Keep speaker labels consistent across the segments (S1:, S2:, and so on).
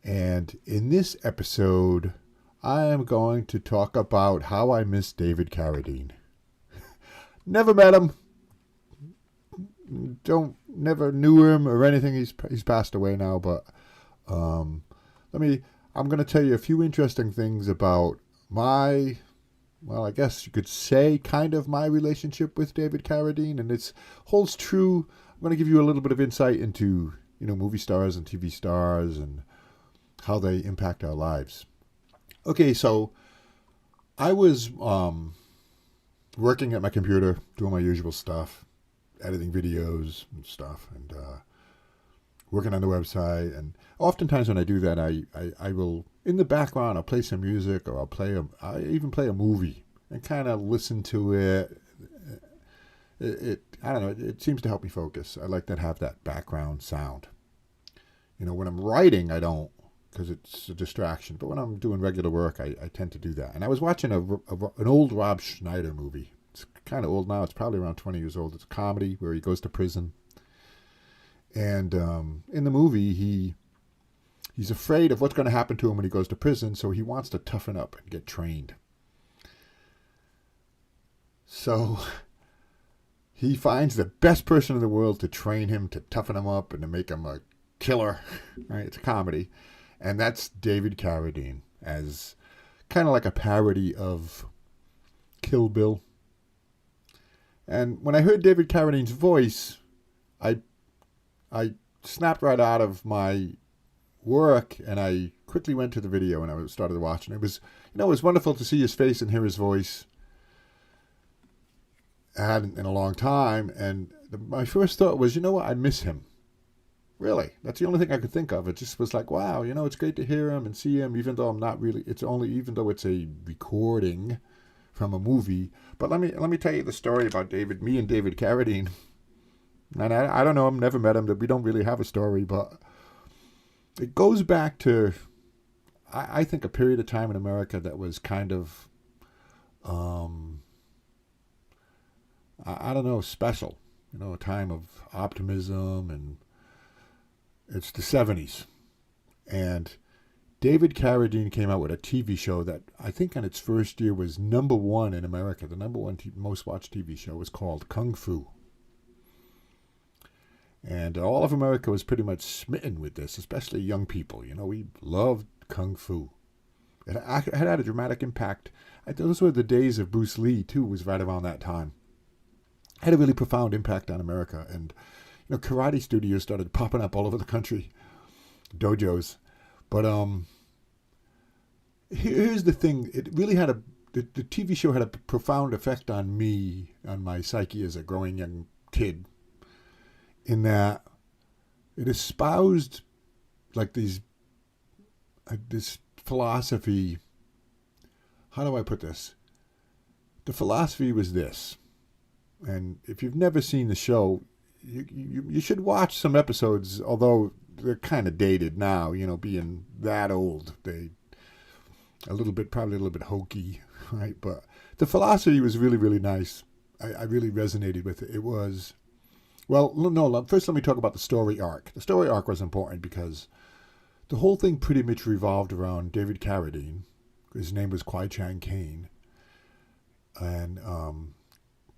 S1: And in this episode, I am going to talk about how I miss David Carradine. Never met him, never knew him or anything. He's passed away now, but um, I'm going to tell you a few interesting things about I guess you could say kind of my relationship with David Carradine, and it holds true. I'm going to give you a little bit of insight into movie stars and TV stars and how they impact our lives. Okay, so I was working at my computer, doing my usual stuff, editing videos and stuff, and working on the website. And oftentimes when I do that, I will, in the background, I'll play some music, or I even play a movie and kind of listen to it. I don't know, it seems to help me focus. I like to have that background sound. When I'm writing, I don't, because it's a distraction. But when I'm doing regular work, I tend to do that. And I was watching an old Rob Schneider movie. It's kind of old now. It's probably around 20 years old. It's a comedy where he goes to prison. And in the movie, he's afraid of what's going to happen to him when he goes to prison, so he wants to toughen up and get trained. So he finds the best person in the world to train him, to toughen him up, and to make him a killer. Right? It's a comedy. And that's David Carradine, as kind of like a parody of Kill Bill. And when I heard David Carradine's voice, I snapped right out of my work, and I quickly went to the video and I started watching. It was wonderful to see his face and hear his voice. I hadn't in a long time, and my first thought was, I miss him. Really, that's the only thing I could think of. It just was like, wow, it's great to hear him and see him, even though I'm not really. Even though it's a recording from a movie. But let me tell you the story about me and David Carradine. And I don't know him, never met him. We don't really have a story, but it goes back to, I think, a period of time in America that was kind of, I don't know, special. A time of optimism, and it's the 70s. And David Carradine came out with a TV show that I think in its first year was number one in America. The number one most watched TV show was called Kung Fu. And all of America was pretty much smitten with this, especially young people. We loved Kung Fu. It had a dramatic impact. Those were the days of Bruce Lee, too, was right around that time. It had a really profound impact on America. And, karate studios started popping up all over the country, dojos. But here's the thing. It really had the TV show had a profound effect on me, on my psyche as a growing young kid, in that it espoused like this philosophy. How do I put this? The philosophy was this, and if you've never seen the show, you should watch some episodes, although they're kind of dated now, being that old. They probably a little bit hokey, right? But the philosophy was really, really nice. I really resonated with it. It was, well, no, first let me talk about the story arc. The story arc was important because the whole thing pretty much revolved around David Carradine. His name was Kwai Chang Caine. And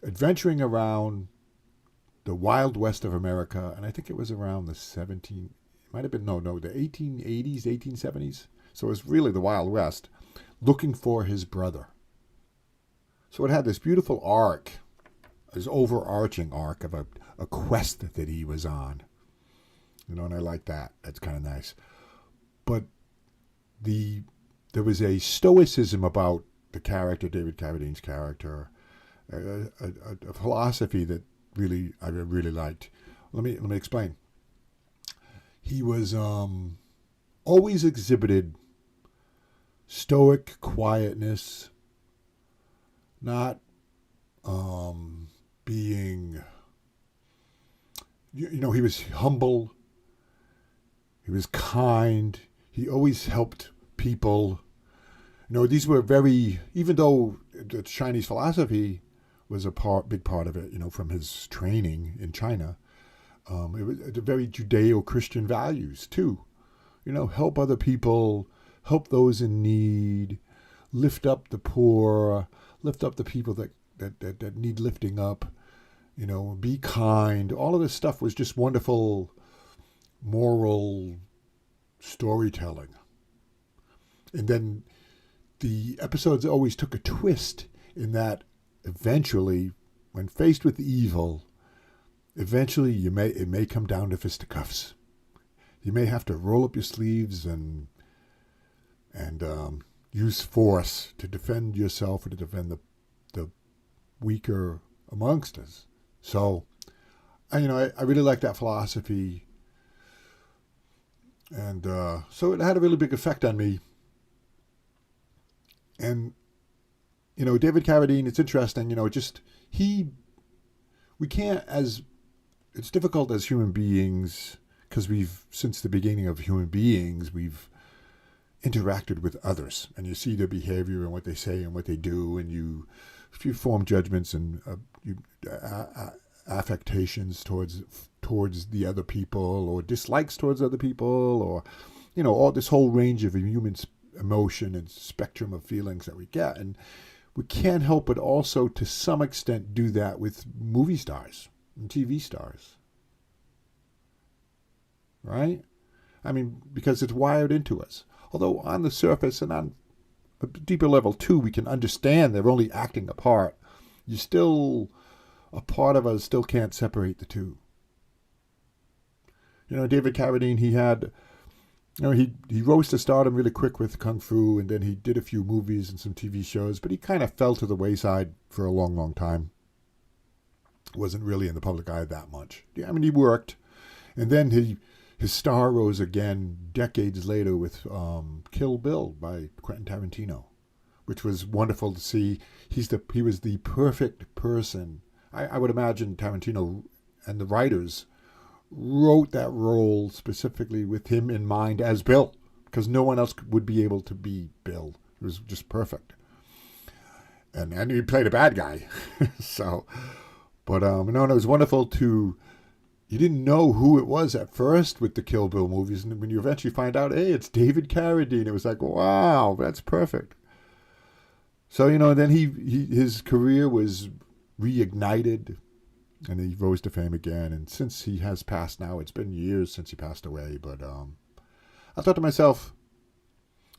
S1: adventuring around the Wild West of America, and I think it was around the 1880s, 1870s. So it was really the Wild West, looking for his brother. So it had this beautiful arc, this overarching arc of a quest that he was on. And I like that. That's kind of nice. But there was a stoicism about the character, David Carradine's character, a philosophy that I really liked. Let me explain. He was always exhibited stoic quietness, not being. He was humble. He was kind. He always helped people. These were even though the Chinese philosophy was big part of it, from his training in China, it was very Judeo-Christian values too. help other people, help those in need, lift up the poor, lift up the people that need lifting up, be kind. All of this stuff was just wonderful moral storytelling. And then the episodes always took a twist in that eventually, when faced with evil, eventually it may come down to fisticuffs. You may have to roll up your sleeves and use force to defend yourself or to defend the weaker amongst us. So, I really like that philosophy. And so it had a really big effect on me. And, David Carradine, it's interesting, we can't, it's difficult as human beings, because since the beginning of human beings, we've interacted with others, and you see their behavior and what they say and what they do, and you form judgments and affectations towards the other people, or dislikes towards other people, or all this whole range of human emotion and spectrum of feelings that we get. And we can't help but also to some extent do that with movie stars and TV stars, right? Because it's wired into us. Although on the surface and on a deeper level too, we can understand they're only acting a part. A part of us still can't separate the two. David Carradine, he had, he rose to stardom really quick with Kung Fu, and then he did a few movies and some TV shows, but he kind of fell to the wayside for a long, long time. Wasn't really in the public eye that much. He worked, and then his star rose again decades later with Kill Bill by Quentin Tarantino, which was wonderful to see. He was the perfect person. I would imagine Tarantino and the writers wrote that role specifically with him in mind as Bill, because no one else would be able to be Bill. It was just perfect. And he played a bad guy. So, but it was wonderful to, you didn't know who it was at first with the Kill Bill movies, and when you eventually find out, hey, it's David Carradine, it was like, wow, that's perfect. So, then his career was reignited, and he rose to fame again. And since he has passed now, it's been years since he passed away, but I thought to myself,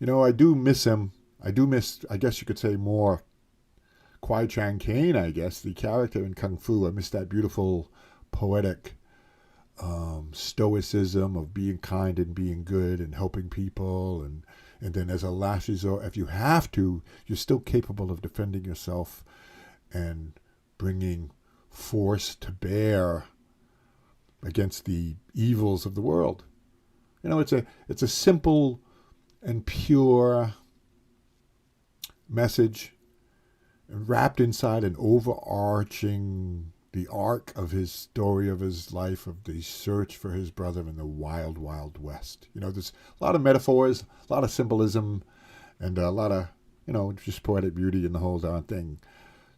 S1: I do miss him. I do miss, I guess you could say, more Kwai Chang Caine, I guess, the character in Kung Fu. I miss that beautiful, poetic stoicism of being kind and being good and helping people. And then as a last resort, if you have to, you're still capable of defending yourself and bringing force to bear against the evils of the world. It's a simple and pure message wrapped inside an overarching, the arc of his story of his life, of the search for his brother in the wild, wild west. There's a lot of metaphors, a lot of symbolism, and a lot of, just poetic beauty in the whole darn thing.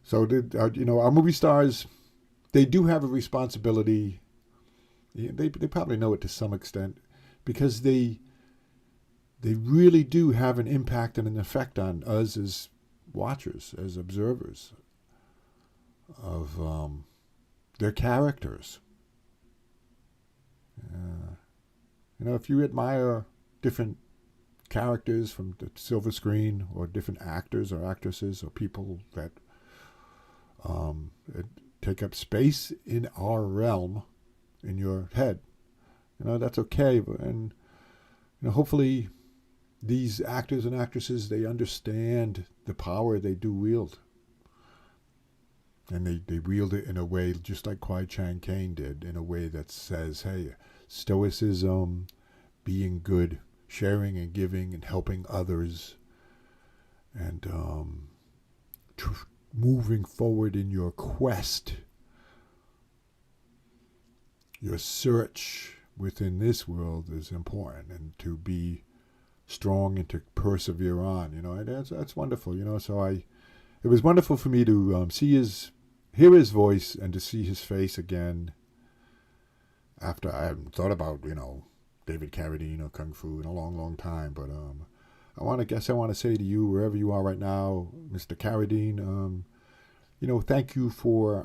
S1: So, our movie stars, they do have a responsibility. They probably know it to some extent, because they really do have an impact and an effect on us as watchers, as observers of their characters. If you admire different characters from the silver screen, or different actors or actresses or people that take up space in our realm, in your head, that's okay. And hopefully these actors and actresses, they understand the power they do wield, and they wield it in a way just like Kwai Chang Caine did, in a way that says, hey, stoicism, being good, sharing and giving and helping others, and moving forward in your quest, your search within this world is important, and to be strong and to persevere on. That's wonderful. So it was wonderful for me to hear his voice and to see his face again, after I hadn't thought about David Carradine or Kung Fu in a long, long time. But I want to say to you, wherever you are right now, Mr. Carradine, thank you for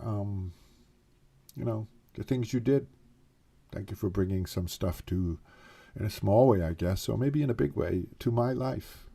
S1: the things you did. Thank you for bringing some stuff to, in a small way, I guess, or maybe in a big way, to my life.